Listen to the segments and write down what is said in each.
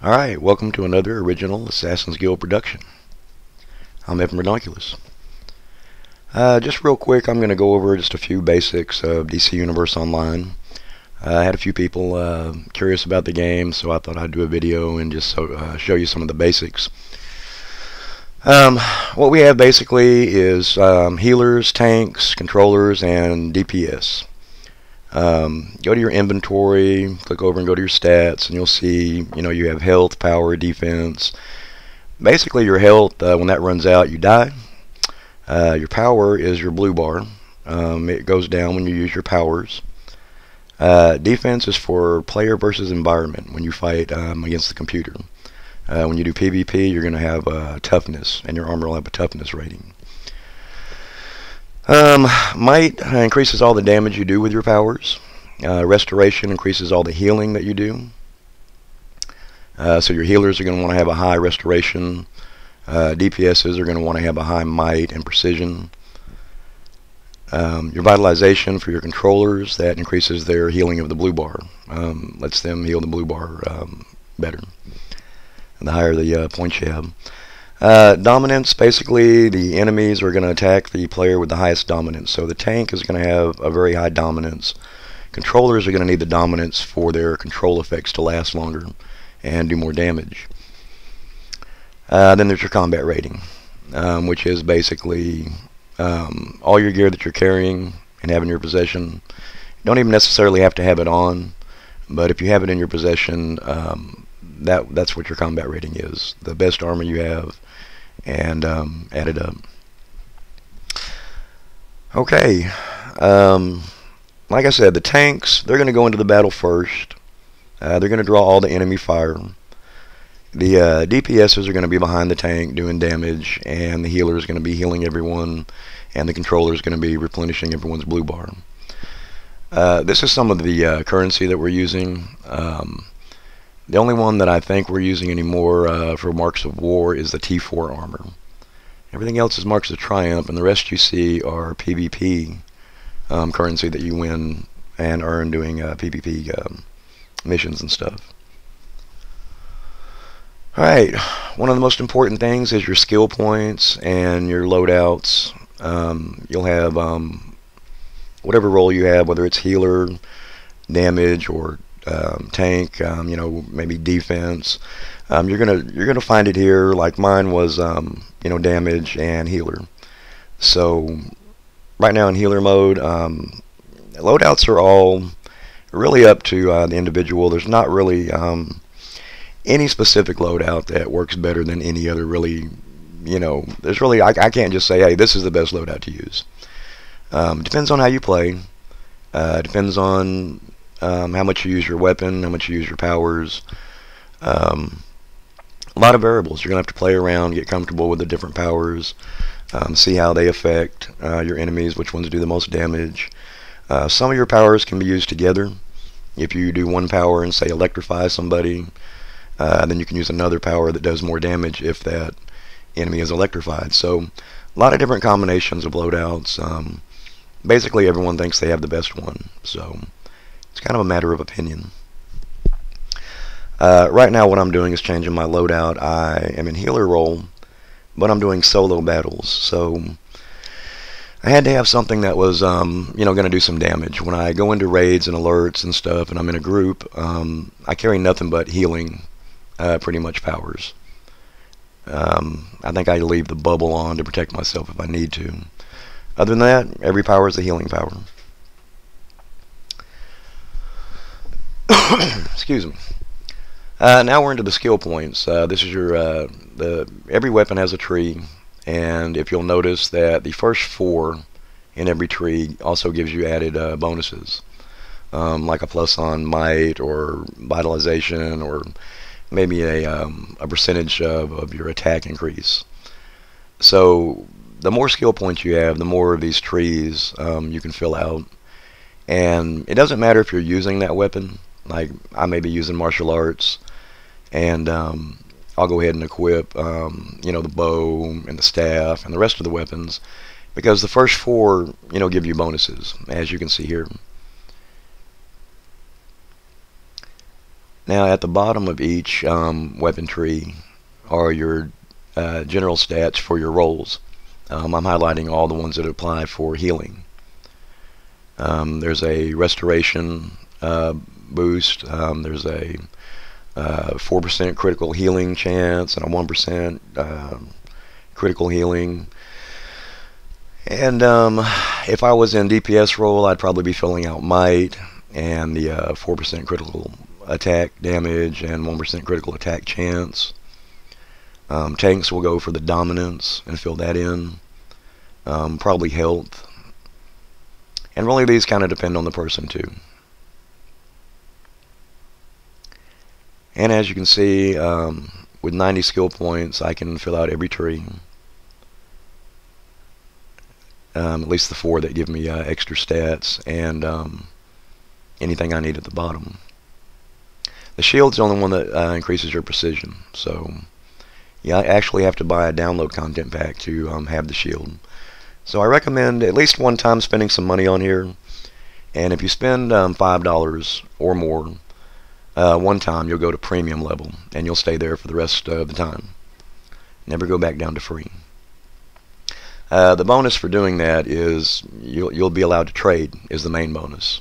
Alright, welcome to another original Assassin's Guild production. I'm Evan Redonkulous. Just real quick, I'm going to go over just a few basics of DC Universe Online. I had a few people curious about the game, so I thought I'd do a video and just show you some of the basics. What we have basically is healers, tanks, controllers, and DPS. Go to your inventory, click over and go to your stats, and you'll see, you have health, power, defense. Basically, your health, when that runs out, you die. Your power is your blue bar. It goes down when you use your powers. Defense is for player versus environment when you fight against the computer. When you do PvP, you're going to have toughness, and your armor will have a toughness rating. Might increases all the damage you do with your powers. Restoration increases all the healing that you do. So your healers are going to want to have a high restoration. DPSs are going to want to have a high might and precision. Your vitalization for your controllers, that increases their healing of the blue bar. Lets them heal the blue bar better. And the higher the points you have. Dominance, basically the enemies are going to attack the player with the highest dominance. So the tank is going to have a very high dominance. Controllers are going to need the dominance for their control effects to last longer and do more damage. Then there's your combat rating, which is basically all your gear that you're carrying and have in your possession. You don't even necessarily have to have it on, but if you have it in your possession, that's what your combat rating is. The best armor you have, and add it up. Okay, like I said, the tanks, they're going to go into the battle first. They're going to draw all the enemy fire. The DPSs are going to be behind the tank doing damage, and the healer is going to be healing everyone, and the controller is going to be replenishing everyone's blue bar. This is some of the currency that we're using. The only one that I think we're using anymore for Marks of War is the T4 armor. Everything else is Marks of Triumph, and the rest you see are PvP currency that you win and earn doing PvP missions and stuff. Alright, one of the most important things is your skill points and your loadouts. You'll have whatever role you have, whether it's healer, damage, or tank, maybe defense. You're gonna find it here. Like mine was, damage and healer. So right now in healer mode, loadouts are all really up to the individual. There's not really any specific loadout that works better than any other. Really, there's really I can't just say, hey, this is the best loadout to use. Depends on how you play. Depends on how much you use your weapon, how much you use your powers. A lot of variables. You're going to have to play around, get comfortable with the different powers, see how they affect your enemies, which ones do the most damage. Some of your powers can be used together. If you do one power and say electrify somebody, then you can use another power that does more damage if that enemy is electrified. So a lot of different combinations of loadouts. Basically everyone thinks they have the best one. So it's kind of a matter of opinion. Right now what I'm doing is changing my loadout. I am in healer role, but I'm doing solo battles. So I had to have something that was, going to do some damage. When I go into raids and alerts and stuff, and I'm in a group, I carry nothing but healing, pretty much powers. I think I leave the bubble on to protect myself if I need to. Other than that, every power is a healing power. Excuse me. Now we're into the skill points. This is your every weapon has a tree, and if you'll notice that the first 4 in every tree also gives you added bonuses, like a plus on might or vitalization, or maybe a percentage of your attack increase. So the more skill points you have, the more of these trees you can fill out. And it doesn't matter if you're using that weapon. Like I may be using martial arts, and I'll go ahead and equip the bow and the staff and the rest of the weapons, because the first 4 give you bonuses, as you can see here. Now at the bottom of each weapon tree are your general stats for your rolls. I'm highlighting all the ones that apply for healing. There's a restoration boost. There's a 4% critical healing chance and a 1% critical healing. And if I was in DPS role, I'd probably be filling out might and the 4% critical attack damage and 1% critical attack chance. Tanks will go for the dominance and fill that in. Probably health. And really these kind of depend on the person too. And as you can see, with 90 skill points, I can fill out every tree. At least the 4 that give me extra stats and anything I need at the bottom. The shield's the only one that increases your precision. So you actually have to buy a download content pack to have the shield. So I recommend at least one time spending some money on here. And if you spend $5 or more, one time you'll go to premium level and you'll stay there for the rest of the time. Never go back down to free. The bonus for doing that is you'll be allowed to trade is the main bonus.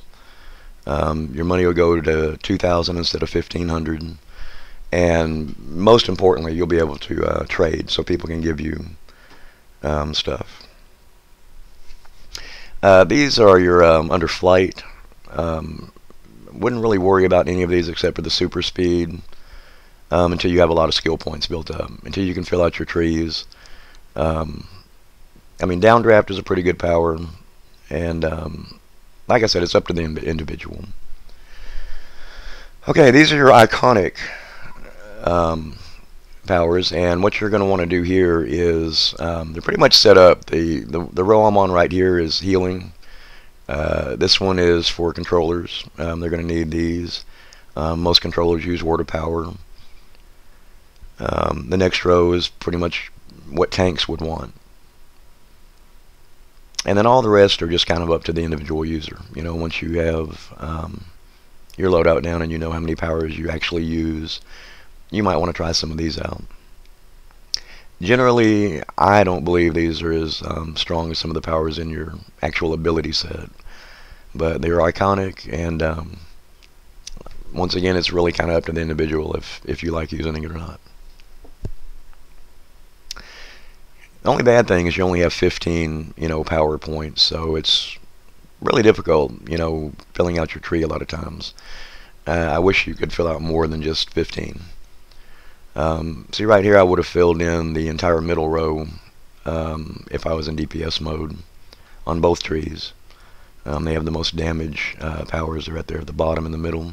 Your money will go to 2,000 instead of 1,500, and most importantly you'll be able to trade so people can give you stuff. These are your under flight. Wouldn't really worry about any of these except for the super speed until you have a lot of skill points built up, until you can fill out your trees. I mean, downdraft is a pretty good power, and like I said, it's up to the individual. Okay, these are your iconic powers, and what you're going to want to do here is they're pretty much set up. The row I'm on right here is healing. This one is for controllers. They're going to need these. Most controllers use word of power. The next row is pretty much what tanks would want. And then all the rest are just kind of up to the individual user. You know, once you have your loadout down and you know how many powers you actually use, you might want to try some of these out. Generally, I don't believe these are as strong as some of the powers in your actual ability set. But they're iconic, and once again, it's really kind of up to the individual if you like using it or not. The only bad thing is you only have 15, power points, so it's really difficult, filling out your tree a lot of times. I wish you could fill out more than just 15. See right here, I would have filled in the entire middle row if I was in DPS mode on both trees. They have the most damage powers are right there at the bottom in the middle.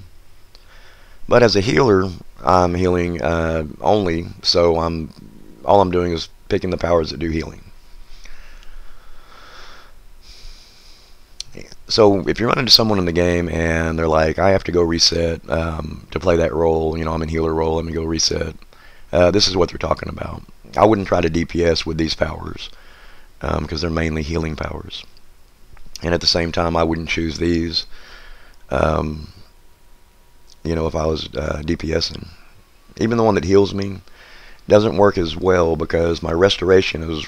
But as a healer, I'm healing only, so all I'm doing is picking the powers that do healing. So if you run into someone in the game and they're like, I have to go reset to play that role, I'm in healer role, let me go reset. This is what they're talking about. I wouldn't try to DPS with these powers because they're mainly healing powers. And at the same time, I wouldn't choose these, if I was DPSing. Even the one that heals me doesn't work as well because my restoration is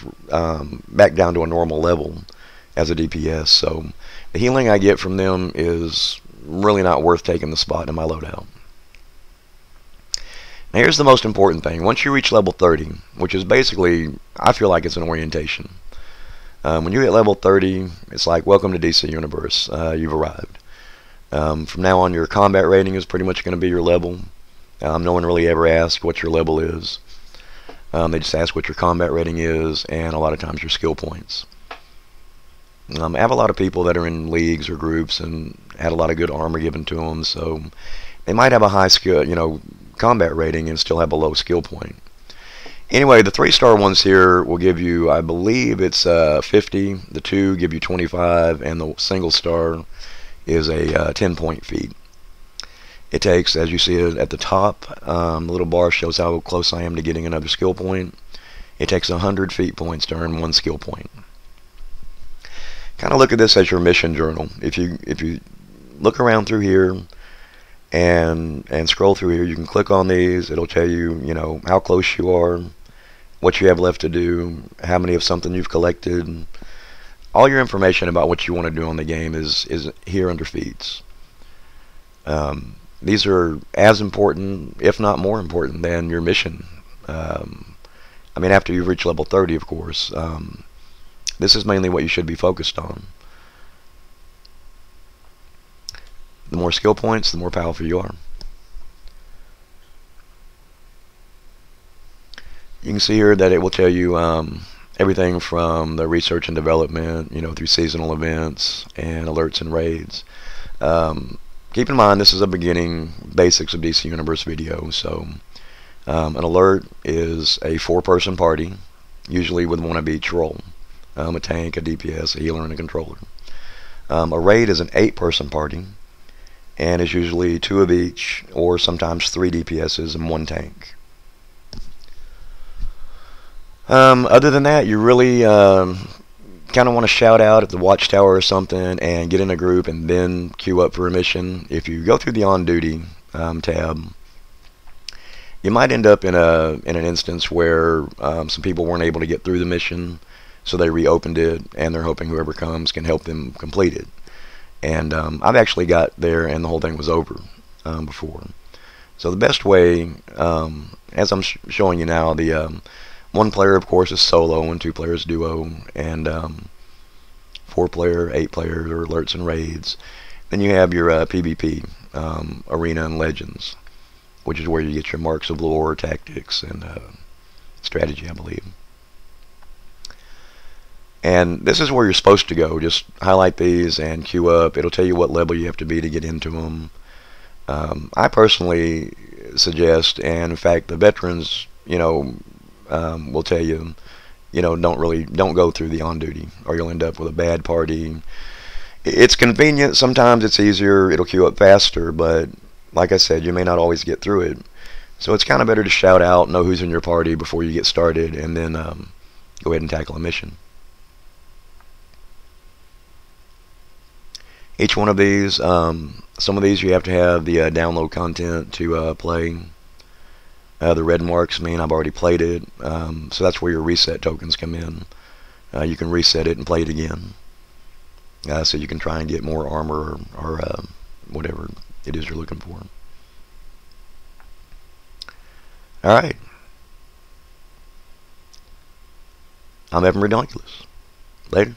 back down to a normal level as a DPS. So the healing I get from them is really not worth taking the spot in my loadout. Now here's the most important thing. Once you reach level 30, which is basically, I feel like it's an orientation. When you hit level 30, it's like, welcome to DC Universe. You've arrived. From now on, your combat rating is pretty much going to be your level. No one really ever asks what your level is. They just ask what your combat rating is, and a lot of times your skill points. I have a lot of people that are in leagues or groups and had a lot of good armor given to them, so they might have a high skill, combat rating and still have a low skill point. Anyway, the 3-star ones here will give you, I believe it's 50. The 2 give you 25, and the single star is a 10-point feat. It takes, as you see it at the top, the little bar shows how close I am to getting another skill point. It takes 100 feat points to earn 1 skill point. Kind of look at this as your mission journal. If you look around through here, and scroll through here. You can click on these. It'll tell you, you know, how close you are, what you have left to do, how many of something you've collected. All your information about what you want to do on the game is here under feeds. These are as important, if not more important, than your mission. I mean, after you've reached level 30, of course. This is mainly what you should be focused on. The more skill points, the more powerful you are. You can see here that it will tell you everything from the research and development, you know, through seasonal events and alerts and raids. Keep in mind, this is a beginning basics of DC Universe video. So an alert is a 4-person party, usually with one of each role. A tank, a DPS, a healer, and a controller. A raid is an 8-person party, and is usually 2 of each, or sometimes 3 DPSs and 1 tank. Other than that, you really kind of want to shout out at the watchtower or something and get in a group and then queue up for a mission. If you go through the on duty tab, you might end up in an instance where some people weren't able to get through the mission, so they reopened it and they're hoping whoever comes can help them complete it. And I've actually got there and the whole thing was over before. So the best way, as I'm showing you now, the 1 player, of course, is solo, and 2 players duo, and 4 player, 8 player, or alerts and raids. Then you have your PvP, Arena and Legends, which is where you get your marks of lore, tactics, and strategy, I believe. And this is where you're supposed to go. Just highlight these and queue up. It'll tell you what level you have to be to get into them. I personally suggest, and in fact, the veterans, you know, will tell you, you know, don't go through the on duty, or you'll end up with a bad party. It's convenient. Sometimes it's easier. It'll queue up faster, but like I said, you may not always get through it. So it's kind of better to shout out, know who's in your party before you get started, and then go ahead and tackle a mission. Each one of these, some of these you have to have the download content to play. The red marks mean I've already played it, so that's where your reset tokens come in. You can reset it and play it again, so you can try and get more armor or whatever it is you're looking for. Alright, I'm Evan Redonkulous. Later.